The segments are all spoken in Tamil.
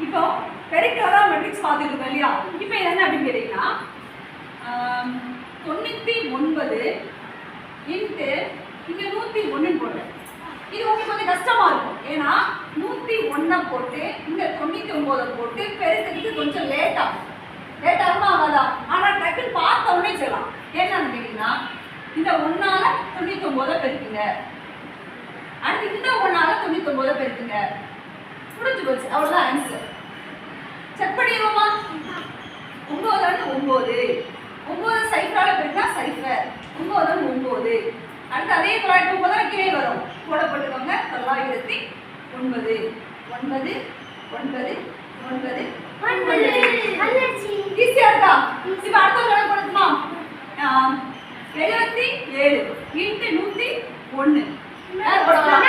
இப்போ பெருக்கிறதா மெட்ரிக்ஸ் பார்த்துட்டு இருக்கோம் இல்லையா? இப்போ என்ன அப்படின்னு கேட்டீங்கன்னா 99 இன்ட்டு இங்கே 101 போடுறேன். இது உங்களுக்கு கொஞ்சம் கஷ்டமா இருக்கும். ஏன்னா 101 போட்டு இங்கே 99 போட்டு பெருக்கிறதுக்கு கொஞ்சம் லேட் ஆகும் ஆகாதான். ஆனால் டக்குன்னு பார்த்த உடனே செய்யலாம். என்னன்னு கேட்டீங்கன்னா இந்த 1ஆல 99 பெருக்குங்க, அடுத்து இந்த 1ஆல 99 பெருக்குங்க, முடிஞ்சு போச்சு. அவ்வளோதான் ஆன்சர். செக் பண்ணிடுவோமா? 9 9 சைஃபரால பெருக்கா சைஃபர் 9 அடுத்து அதே 909 கீழே வரும். போடப்பட்டுக்கோங்க 909 9 9 9 ஈஸியா இருக்கா? இப்போ அடுத்த கணக்கு போடணுமா? 77 இன்ட்டு 101 யார் போடலாம்?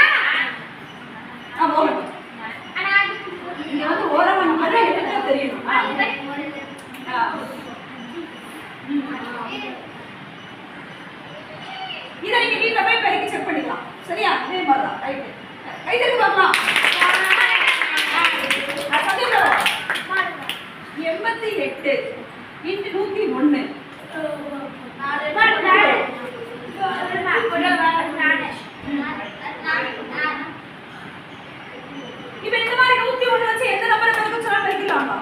போகணும். இங்க வந்து ஓரமான மாதிரி எனக்கு தெரியணும். இதை நீங்க வீட்டில் போய் பெருக்கி செக் பண்ணிக்கலாம். சரியா? இதே மாதிரி தான். ரைட்டு. கைதறி பார்க்கலாம். 88 இன்ட்டு 101 இப்போ இந்த மாதிரி 101 வச்சு எந்த நம்பரை பெருக்க சொன்னா பெருக்கலாமா?